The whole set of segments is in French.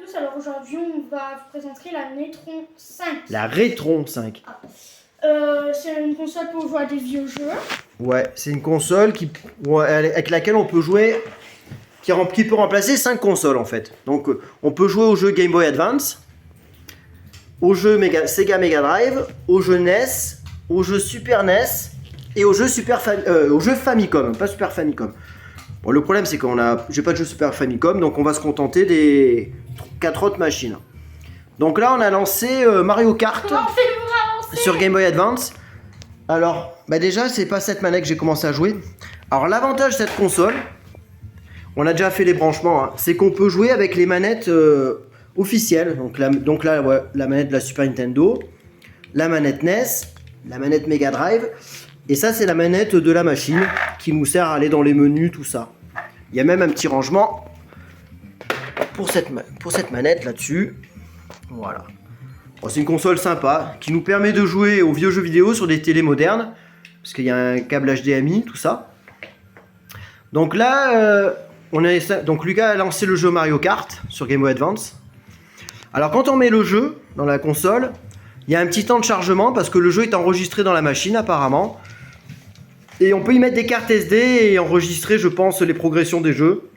tous, alors aujourd'hui on va vous présenter la Netron 5. La Retron 5. C'est une console pour jouer à des vieux jeux. Ouais, c'est une console avec laquelle on peut jouer, qui peut remplacer 5 consoles en fait. Donc on peut jouer aux jeux Game Boy Advance, aux jeux Sega Mega Drive, aux jeux NES, aux jeux Super NES et aux jeux Famicom, pas Super Famicom. Bon, le problème c'est j'ai pas de jeu Super Famicom, donc on va se contenter des 4 autres machines. Donc là on a lancé Mario Kart sur Game Boy Advance. Alors, déjà c'est pas cette manette que j'ai commencé à jouer. Alors l'avantage de cette console, on a déjà fait les branchements, hein, c'est qu'on peut jouer avec les manettes officielles. Donc là, ouais, la manette de la Super Nintendo, la manette NES, la manette Mega Drive. Et ça, c'est la manette de la machine qui nous sert à aller dans les menus, tout ça. Il y a même un petit rangement pour cette manette là-dessus. Voilà. Bon, c'est une console sympa qui nous permet de jouer aux vieux jeux vidéo sur des télés modernes. Parce qu'il y a un câble HDMI, tout ça. Donc là, donc Lucas a lancé le jeu Mario Kart sur Game Boy Advance. Alors quand on met le jeu dans la console, il y a un petit temps de chargement parce que le jeu est enregistré dans la machine apparemment. Et on peut y mettre des cartes SD et enregistrer, je pense, les progressions des jeux.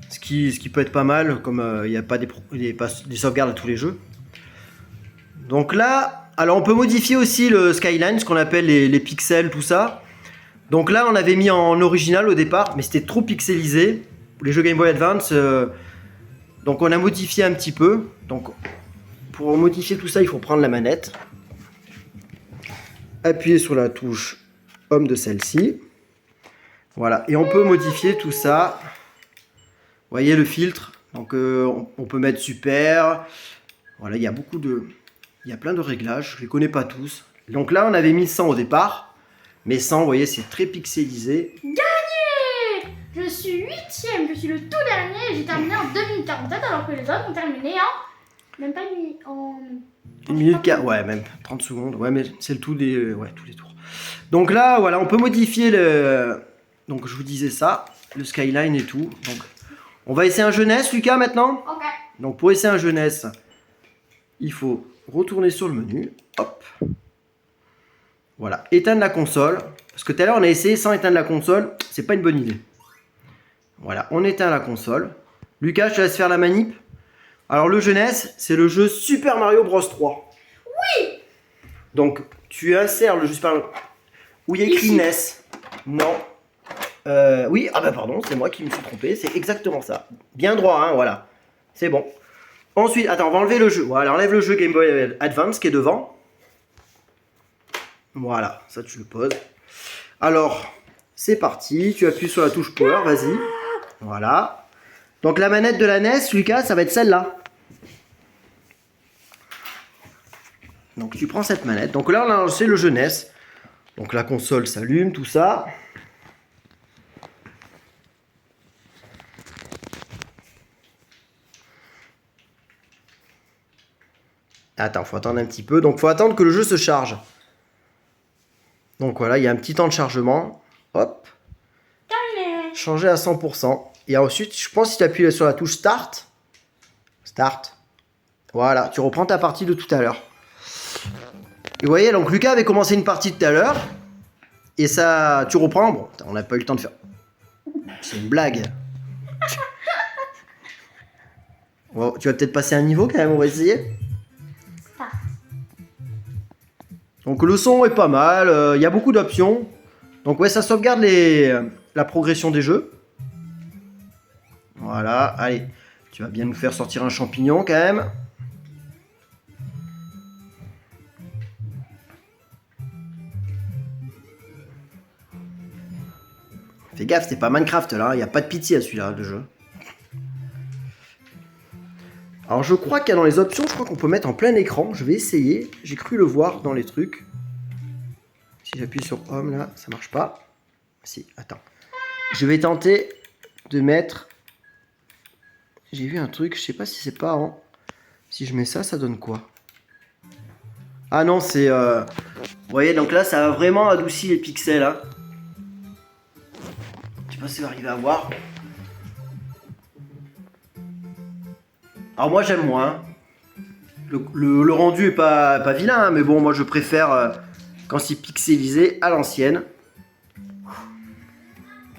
Ce qui peut être pas mal, comme il n'y a pas des sauvegardes à tous les jeux. Donc là, alors on peut modifier aussi le skyline, ce qu'on appelle les pixels, tout ça. Donc là, on avait mis en original au départ, mais c'était trop pixelisé. Les jeux Game Boy Advance, donc on a modifié un petit peu. Donc pour modifier tout ça, il faut prendre la manette, appuyer sur la touche Home de celle-ci. Voilà, et on peut modifier tout ça. Vous voyez le filtre. Donc on peut mettre super. Voilà, il y a plein de réglages. Je les connais pas tous. Donc là, on avait mis 100 au départ. Mais 100, vous voyez, c'est très pixelisé. Gagné! Je suis 8ème, je suis le tout dernier et j'ai terminé en 2 minutes 47 alors que les autres ont terminé en... Même pas en... 1 minute 4, ouais, même 30 secondes. Ouais, mais c'est le tout des... Ouais, tous les tours. Donc là, voilà, on peut modifier le... Donc je vous disais ça, le skyline et tout. Donc on va essayer un jeunesse, Lucas, maintenant. Ok. Donc pour essayer un jeunesse, il faut retourner sur le menu. Hop. Voilà, éteindre la console. Parce que tout à l'heure, on a essayé sans éteindre la console. C'est pas une bonne idée. Voilà, on éteint la console. Lucas, je te laisse faire la manip. Alors, le jeunesse, c'est le jeu Super Mario Bros 3. Oui! Donc, tu insères le jeu Super Mario... Où il y a écrit NES. Non. Oui, ah bah pardon, c'est moi qui me suis trompé. C'est exactement ça. Bien droit, hein, voilà. C'est bon. Ensuite, attends, on va enlever le jeu. Voilà, enlève le jeu Game Boy Advance qui est devant. Voilà, ça tu le poses. Alors, c'est parti. Tu appuies sur la touche Power, vas-y. Voilà. Donc la manette de la NES, Lucas, ça va être celle-là. Donc tu prends cette manette. Donc là, on a lancé le jeu NES. Donc la console s'allume, tout ça. Attends, faut attendre un petit peu. Donc faut attendre que le jeu se charge. Donc voilà, il y a un petit temps de chargement. Hop. Terminé. Changer à 100%. Et ensuite, je pense que si tu appuies sur la touche Start. Start. Voilà, tu reprends ta partie de tout à l'heure. Et vous voyez, donc Lucas avait commencé une partie tout à l'heure. Et ça, tu reprends. Bon, on n'a pas eu le temps de faire. C'est une blague. Bon, tu vas peut-être passer un niveau quand même, on va essayer. Donc le son est pas mal, il y a beaucoup d'options. Donc ouais, ça sauvegarde la progression des jeux. Voilà, allez, tu vas bien nous faire sortir un champignon quand même. Fais gaffe, c'était pas Minecraft là, il n'y a pas de pitié à celui-là de jeu. Alors je crois qu'il y a dans les options, je crois qu'on peut mettre en plein écran. Je vais essayer, j'ai cru le voir dans les trucs. Si j'appuie sur Home là, ça marche pas. Si, attends. Je vais tenter de mettre... J'ai vu un truc, je sais pas si c'est pas en... Si je mets ça, ça donne quoi? Ah non, c'est... Vous voyez, donc là, ça a vraiment adouci les pixels. Hein. Je sais pas si vous arrivez à voir. Alors moi j'aime moins. Le rendu est pas vilain, hein, mais bon, moi je préfère quand c'est pixelisé à l'ancienne.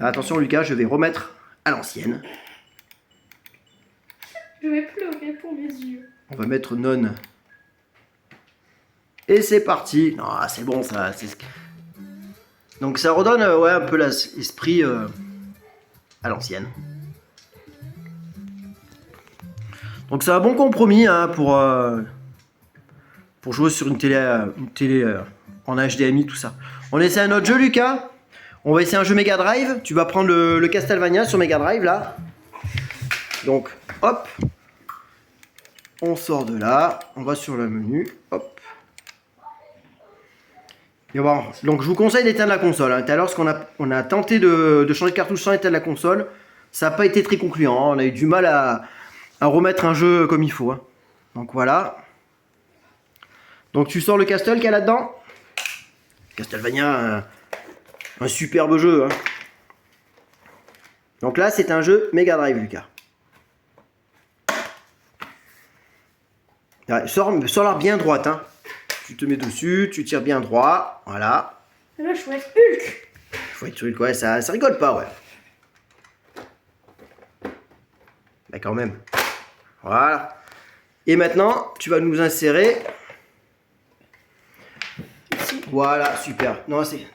Attention Lucas, je vais remettre à l'ancienne. Je vais pleurer pour mes yeux. On va mettre non. Et c'est parti. Non, c'est bon ça. Donc ça redonne ouais, un peu l'esprit à l'ancienne. Donc c'est un bon compromis hein, pour jouer sur une télé en HDMI, tout ça. On essaie un autre jeu, Lucas. On va essayer un jeu Mega Drive. Tu vas prendre le Castlevania sur Mega Drive, là. Donc, hop. On sort de là. On va sur le menu. Hop. Et bon, donc je vous conseille d'éteindre la console. Hein. Tout à l'heure, on a tenté de changer de cartouche sans éteindre la console. Ça n'a pas été très concluant. Hein. On a eu du mal à remettre un jeu comme il faut. Hein. Donc voilà. Donc tu sors le Castle qu'il y a là-dedans. Castlevania, un superbe jeu. Hein. Donc là, c'est un jeu Mega Drive, Lucas. Sors-la bien droite. Hein. Tu te mets dessus, tu tires bien droit. Voilà. Là, je vais être Hulk. Faut être Hulk, ouais, ça rigole pas, ouais. Bah quand même. Voilà. Et maintenant, tu vas nous insérer. Ici. Voilà, super. Non, c'est.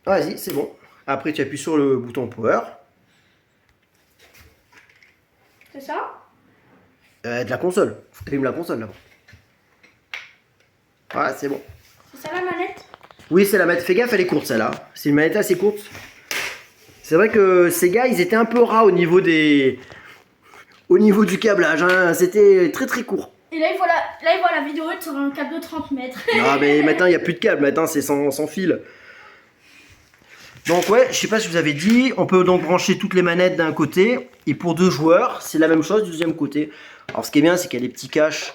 Vas-y, c'est bon. Après, tu appuies sur le bouton Power. C'est ça? De la console. Faut que tu allumes la console là-bas. Voilà, c'est bon. C'est ça la manette? Oui, c'est la manette. Fais gaffe, elle est courte celle-là. C'est une manette assez courte. C'est vrai que ces gars, ils étaient un peu ras au niveau du câblage. Hein. C'était très très court. Et là, il voit la vidéo sur un câble de 30 mètres. Ah, mais maintenant, il n'y a plus de câble. Maintenant, c'est sans fil. Donc, ouais, je sais pas si je vous avais dit, on peut donc brancher toutes les manettes d'un côté. Et pour 2 joueurs, c'est la même chose du deuxième côté. Alors, ce qui est bien, c'est qu'il y a des petits caches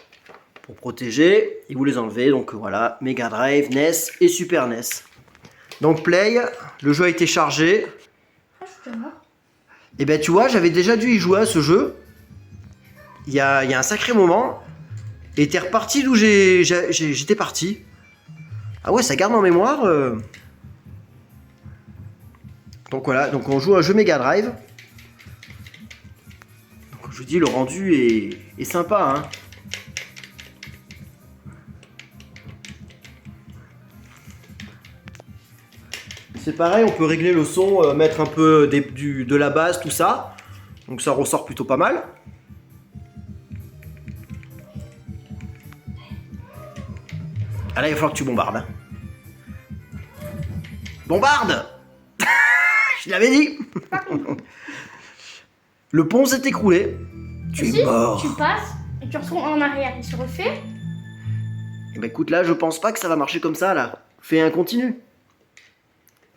pour protéger. Et vous les enlevez. Donc, voilà, Mega Drive, NES et Super NES. Donc, Play, le jeu a été chargé. Ah, je suis déjà mort. Et ben, tu vois, j'avais déjà dû y jouer à ce jeu. Il y a un sacré moment. Et t'es reparti d'où j'étais parti. Ah ouais, ça garde en mémoire. Donc voilà, donc on joue à un jeu Mega Drive. Donc je vous dis, le rendu est sympa. Hein. C'est pareil, on peut régler le son, mettre un peu de la basse, tout ça. Donc ça ressort plutôt pas mal. Ah là, il va falloir que tu bombardes. Hein. Bombarde! Je l'avais dit! Le pont s'est écroulé. Tu es mort. Tu passes et tu retournes en arrière. Il se refait. Eh ben écoute, là, je pense pas que ça va marcher comme ça, là. Fais un continu.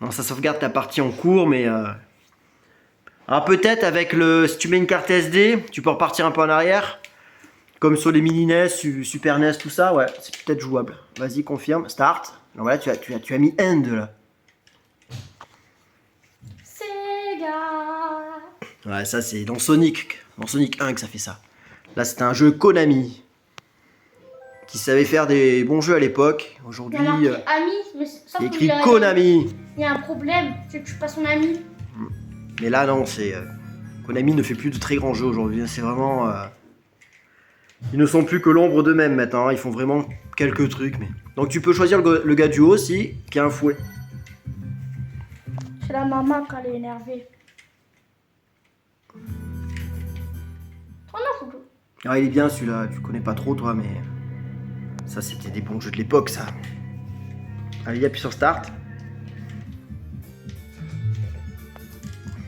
Non, ça sauvegarde ta partie en cours, mais... Alors peut-être avec si tu mets une carte SD, tu peux repartir un peu en arrière. Comme sur les mini NES, Super NES, tout ça, ouais, c'est peut-être jouable. Vas-y, confirme, start. Non, voilà, tu as mis end là. Sega. Ouais, ça c'est dans Sonic 1 que ça fait ça. Là, c'était un jeu Konami qui savait faire des bons jeux à l'époque. Aujourd'hui, Il y a marqué ami, mais ça il écrit Konami. Il y a un problème, c'est que je suis pas son ami. Mais là, non, c'est Konami ne fait plus de très grands jeux aujourd'hui. C'est vraiment. Ils ne sont plus que l'ombre d'eux-mêmes maintenant, ils font vraiment quelques trucs. Mais... Donc tu peux choisir le gars du haut aussi, qui a un fouet. C'est la maman quand elle est énervée. Oh non, Foulou. Ah, il est bien celui-là, tu connais pas trop toi, mais... Ça c'était des bons jeux de l'époque ça. Allez, appuie sur start.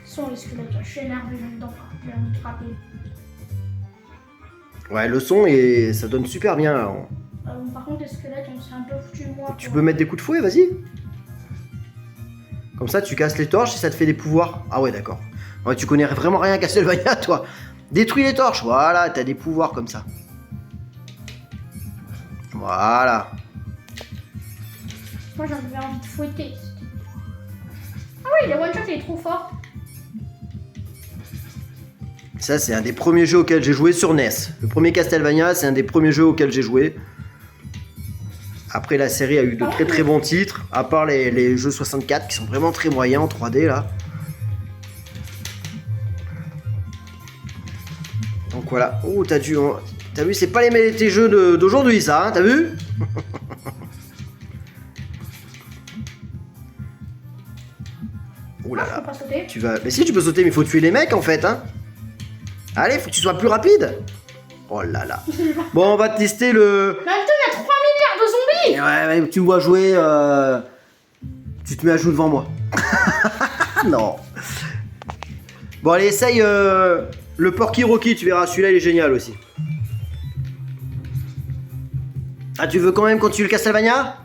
Sans les squelettes, je suis énervée là-dedans. Je vais me frapper. Ouais, le son, et ça donne super bien. Là. Par contre, les squelettes, on s'est un peu foutu de moi. Tu peux mettre des coups de fouet, vas-y. Comme ça, tu casses les torches et ça te fait des pouvoirs. Ah ouais, d'accord. Ouais, tu connais vraiment rien à Castlevania, toi. Détruis les torches, voilà, t'as des pouvoirs comme ça. Voilà. Moi, j'avais envie de fouetter. Ah oui, le one-shot, il est trop fort. Ça, c'est un des premiers jeux auxquels j'ai joué sur NES. Le premier Castlevania, c'est un des premiers jeux auxquels j'ai joué. Après, la série a eu de très très bons titres, à part les jeux 64 qui sont vraiment très moyens en 3D là. Donc voilà. Oh, t'as vu, c'est pas tes jeux d'aujourd'hui ça, hein, t'as vu? Oh là Je là. peux pas sauter. Mais si, tu peux sauter, mais il faut tuer les mecs en fait, hein. Allez, faut que tu sois plus rapide. Oh là là. Bon, on va tester le... Mais en même temps, il y a 3 milliards de zombies. Ouais, tu me vois jouer, tu te mets à jouer devant moi. Non. Bon, allez, essaye le Porky Rocky, tu verras, celui-là il est génial aussi. Ah, tu veux quand même continuer le Castlevania?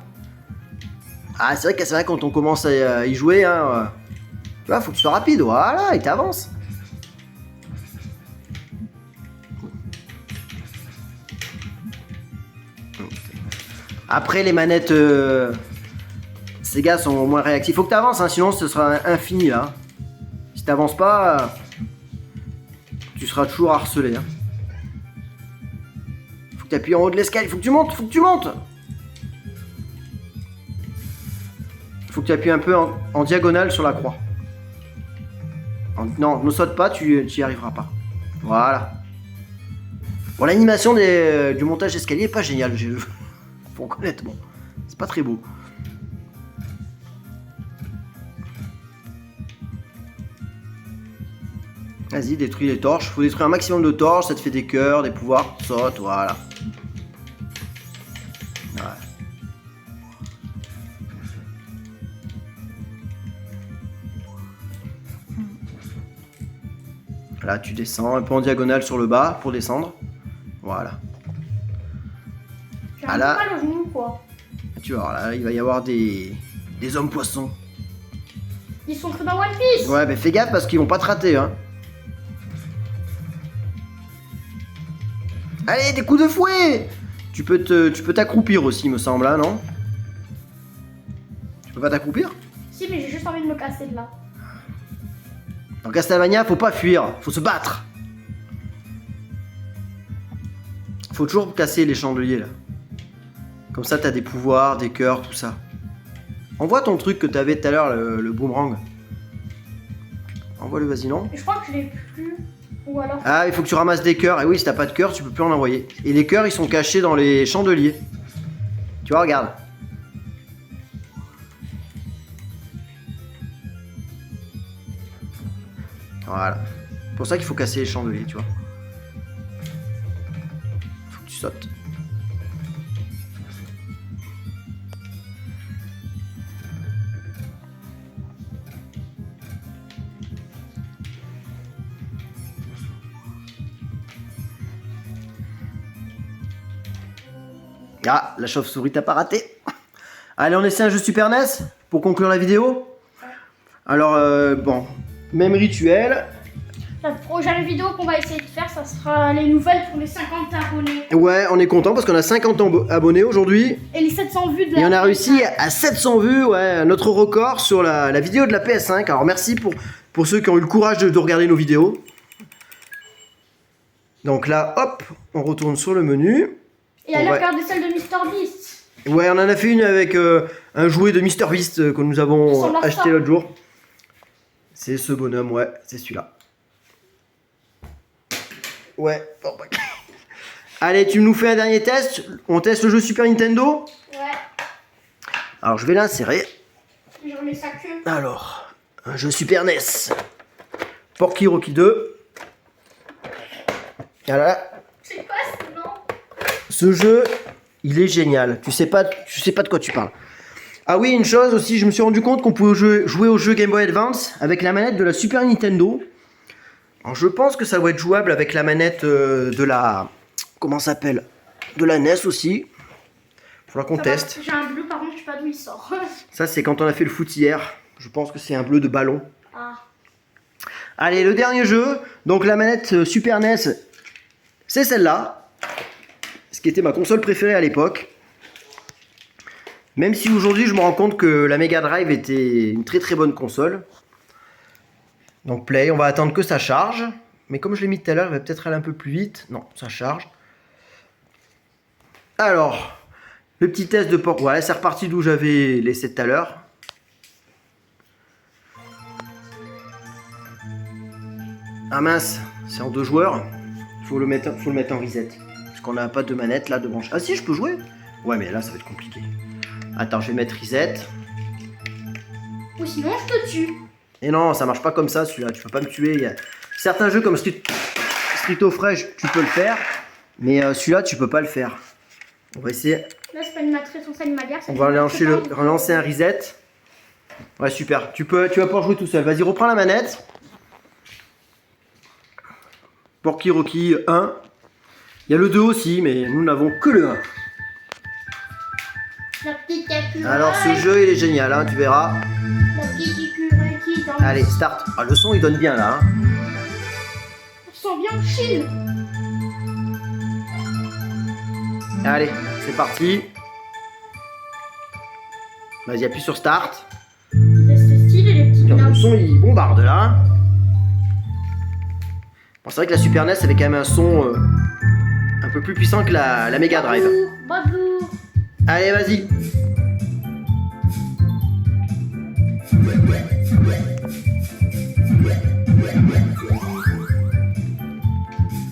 Ah, c'est vrai que Castlevania, quand on commence à y jouer, hein, tu vois, faut que tu sois rapide, voilà, et t'avances. Après, les manettes Sega sont moins réactives. Faut que tu avances, hein, sinon ce sera infini là. Si t'avances pas, tu seras toujours harcelé. Hein. Faut que tu appuies en haut de l'escalier. Faut que tu montes, faut que tu montes. Faut que tu appuies un peu en diagonale sur la croix. Non, ne saute pas, tu y arriveras pas. Voilà. Bon, l'animation du montage d'escalier est pas géniale. Faut reconnaître, bon, c'est pas très beau. Vas-y, détruis les torches. Faut détruire un maximum de torches, ça te fait des cœurs, des pouvoirs. Saute, voilà. Ouais. Là, tu descends un peu en diagonale sur le bas pour descendre. Voilà. J'ai un peu mal au genou, quoi. Tu vois, là, il va y avoir des hommes poissons. Ils sont que dans One Piece. Ouais, mais fais gaffe parce qu'ils vont pas te rater, hein. Allez, des coups de fouet. Tu peux t'accroupir aussi, me semble, hein, non? Tu peux pas t'accroupir? Si, mais j'ai juste envie de me casser de là. Dans Castlevania, faut pas fuir, faut se battre. Faut toujours casser les chandeliers, là. Comme ça, t'as des pouvoirs, des cœurs, tout ça. Envoie ton truc que t'avais tout à l'heure, le boomerang. Envoie-le, vas-y, non? Et je crois que je l'ai plus. Ou alors. Ah, il faut que tu ramasses des cœurs. Et oui, si t'as pas de cœur, tu peux plus en envoyer. Et les cœurs, ils sont cachés dans les chandeliers. Tu vois, regarde. Voilà. C'est pour ça qu'il faut casser les chandeliers, tu vois. Faut que tu sautes. Ah, la chauve-souris t'a pas raté. Allez, on essaie un jeu Super NES pour conclure la vidéo. Alors, bon, même rituel. La prochaine vidéo qu'on va essayer de faire, ça sera les nouvelles pour les 50 abonnés. Ouais, on est content parce qu'on a 50 abonnés aujourd'hui. Et les 700 vues de la Et on a PS5. réussi à 700 vues, ouais, notre record sur la vidéo de la PS5. Alors merci pour ceux qui ont eu le courage de regarder nos vidéos. Donc là, hop, on retourne sur le menu. Et allez regarder celle de MrBeast. Ouais, on en a fait une avec un jouet de MrBeast que nous avons acheté l'autre jour. C'est ce bonhomme, ouais, c'est celui-là. Ouais, bon, bah. Allez, tu nous fais un dernier test. On teste le jeu Super Nintendo. Ouais. Alors, je vais l'insérer. Je remets sa queue. Alors, un jeu Super NES. Porky Rocky 2. Voilà. C'est quoi ce nom? Ce jeu, il est génial. Tu sais pas de quoi tu parles. Ah oui, une chose aussi, je me suis rendu compte qu'on pouvait jouer au jeu Game Boy Advance avec la manette de la Super Nintendo. Alors, je pense que ça doit être jouable avec la manette de la... Comment ça s'appelle? De la NES aussi. Faudra qu'on teste. J'ai un bleu, par contre, je sais pas d'où il sort. Ça, c'est quand on a fait le foot hier. Je pense que c'est un bleu de ballon. Ah. Allez, le dernier jeu. Donc, la manette Super NES, c'est celle-là. Ce qui était ma console préférée à l'époque. Même si aujourd'hui, je me rends compte que la Mega Drive était une très très bonne console. Donc, play, on va attendre que ça charge. Mais comme je l'ai mis tout à l'heure, il va peut-être aller un peu plus vite. Non, ça charge. Alors, le petit test de port. Voilà, c'est reparti d'où j'avais laissé tout à l'heure. Ah mince, c'est en 2 joueurs. Faut le mettre en reset. Parce qu'on n'a pas de manette là de branche. Ah si, je peux jouer. Ouais, mais là, ça va être compliqué. Attends, je vais mettre reset. Ou sinon, je te tue. Et non, ça marche pas comme ça, celui-là. Tu peux pas me tuer. Il y a certains jeux comme Street of Rage, tu peux le faire. Mais celui-là, tu peux pas le faire. On va essayer. Là, c'est pas une réponse animalière. On va relancer un reset. Ouais, super. Tu vas pouvoir jouer tout seul. Vas-y, reprends la manette. Porky Rocky 1. Il y a le 2 aussi, mais nous n'avons que le 1. La petite écureuil. Alors, ce jeu, il est génial, hein, tu verras. La petite écureuil qui danse. Allez, start. Ah, le son, il donne bien là. Hein. On sent bien le chill. Allez, c'est parti. Vas-y, appuie sur start. Il a ce style et les petits Le notes. son, il bombarde là. Bon, c'est vrai que la Super NES avait quand même un son un peu plus puissant que la Mega Drive. Bonjour. Allez, vas-y.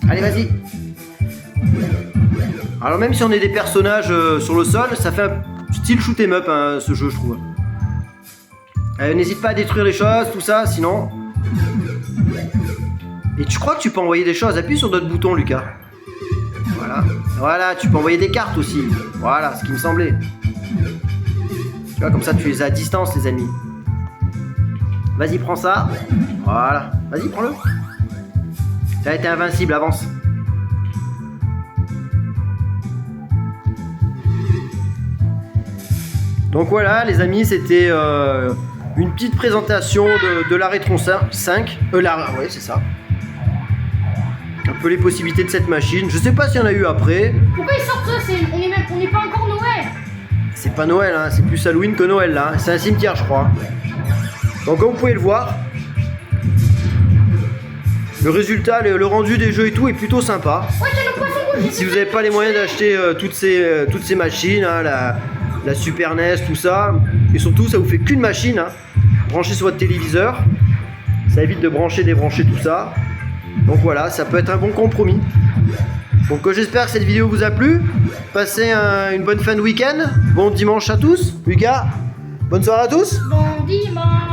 Allez, vas-y. Alors même si on est des personnages sur le sol, ça fait un style shoot 'em up hein, ce jeu, je trouve. N'hésite pas à détruire les choses, tout ça, sinon... Et tu crois que tu peux envoyer des choses? Appuie sur d'autres boutons, Lucas. Voilà. Voilà, tu peux envoyer des cartes aussi. Voilà, ce qui me semblait. Tu vois, comme ça, tu les as à distance, les amis. Vas-y, prends ça. Voilà. Vas-y, prends-le. T'as été invincible, avance. Donc voilà, les amis, c'était une petite présentation de la Retron 5. Ouais, c'est ça. Un peu les possibilités de cette machine. Je sais pas s'il y en a eu après. Pourquoi ils sortent ça? On n'est pas encore Noël. C'est pas Noël, hein. C'est plus Halloween que Noël là. C'est un cimetière, je crois. Donc comme vous pouvez le voir, le résultat, le rendu des jeux et tout est plutôt sympa. Ouais, j'ai le poisson rouge. Si vous n'avez pas les moyens d'acheter toutes ces machines, hein, la Super NES, tout ça, et surtout ça vous fait qu'une machine, hein, branchée sur votre téléviseur, ça évite de brancher, débrancher tout ça. Donc voilà, ça peut être un bon compromis. Donc j'espère que cette vidéo vous a plu. Passez une bonne fin de week-end. Bon dimanche à tous. Lucas, bonne soirée à tous. Bon dimanche.